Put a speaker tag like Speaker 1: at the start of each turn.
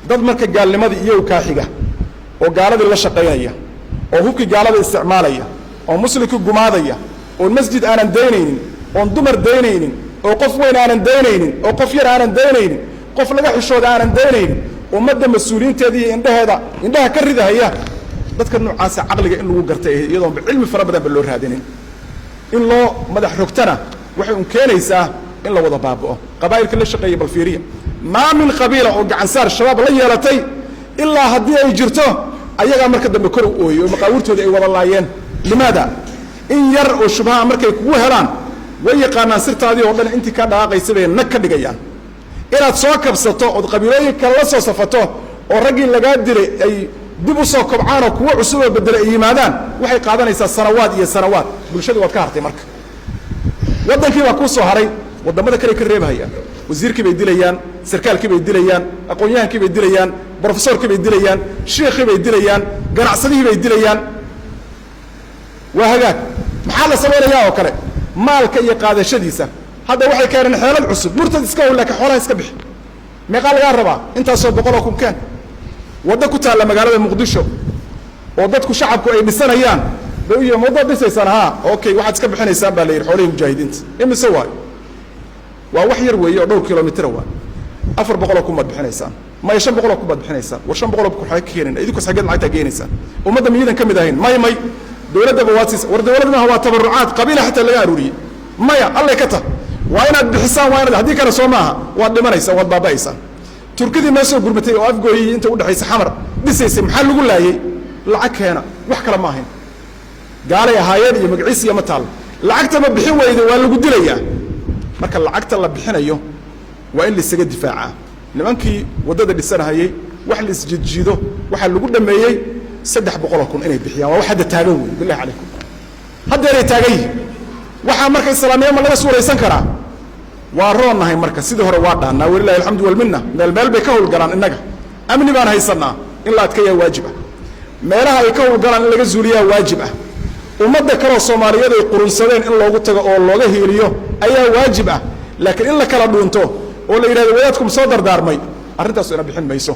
Speaker 1: dad marka gaalnimadii iyagu kaaxiga oo gaaladii la shaqaynaya oo hubkii gaalada isticmaalaya oo muslimkii gumaadaya oo masjid aanan daynaynin oon dumar daynaynin oo qof weyn aanan daynaynin oo qof yar aanan daynaynin qof laga xishooda aanan daynaynin ummadda mas-uuliyiinteeda iyo indhaha ka ridahaya dadka noocaasa caqliga in lagu gartay iyadoon cilmi fara badan ba loo raadinin in loo madax rogtana waxay un keenaysaa in la wada baaba'o qabaa'ilka la shaqeeya bal fiiriya maa min qabiila oo gacansaar shabaab la yeelatay ilaa haddii ay jirto ayagaa marka dambe kor u ooyey oo maqaawirtooda ay wada laayeen limaada in yar oo shubhaha markay kugu helaan way yaqaanaan sirtaadii oo dhan intii ka dhaaqaysa bay nag ka dhigayaan inaad soo kabsato ood qabiilooyin kale la soo safato oo raggii lagaa dilay ay dib u soo kobcaan oo kuwo cusub oo beddelay ay yimaadaan waxay qaadanaysaa sanawaad iyo sanawaad bulshadii waad ka hartay marka waddankii baa kuu soo haray waddamada kale ka reebahayaan wasiirkii bay dilayaan sarkaalkii bay dilayaan aqoon-yahankii bay dilayaan brofesorkii bay dilayaan shiikhii bay dilayaan ganacsadihii bay dilayaan waa hagaag maxaa la samaynayaa oo kale maalka iyo qaadashadiisa hadda waxay keeneen xeelad cusub murtad iska how laakiin xoolaha iska bixi meeqaa lagaa rabaa intaasoo boqoloo kun keen waddo ku taalla magaalada muqdisho oo dadku shacabku ay dhisanayaan bay u yihiin waddo dhisaysaan haa okay waxaad iska bixinaysaan baa la yidhi xoolihii mujaahidiinta imise waayo waa wax yar weeye oo dhowr kilomitira waa 400 kun baad bixinaysaan may 500 kun baad bixinaysaan war 500 kun waxay ka keeneen idinku saxageed lacagta geenaysaan ummadda miyidan ka mid ahayn may dawladda bawaasiis war dawladna waa tabarucaad qabiila xataa laga aruuriyay maya alla ka ta waa inaad bixisaan waa inaad haddii kale soo maaha waad dhimanaysaa waad baaba'aysaan turkidii noo soo gurmatay oo afgooyay inta u dhaxaysa xamar dhisaysay maxaa lagu laayay lacag keena wax kale ma ahayn gaalay ahaayeen iyo magaciis iyo mataal lacagta ma bixin weydo waa lagu dilayaa marka lacagta la bixinayo waa in la isaga difaacaa nimankii waddada dhisanahayay wax la isjijiido waxaa lagu dhameeyey 300 kun inay bixiyaan waa wax hadda taagan wey billahi calaykum hadda inay taagan yihiin waxaa marka islaamiya ma laga suuraysan karaa waa roonahay marka sidii hore waa dhaannaa walilahi alxamdu walminna meel bay ka howlgalaan innaga amni baan haysanaa in la adkeeyaa waajib ah meelaha ay ka howlgalaan in laga zuuliyaa waajib ah ummadda kaloo soomaaliyeed ay qurunsadeen in loogu tago oo looga hiiliyo ayaa waajib ah laakiin in la kala dhuunto oo la yidhahdo wadaadkum soo dardaarmay arrintaasu ina bixin mayso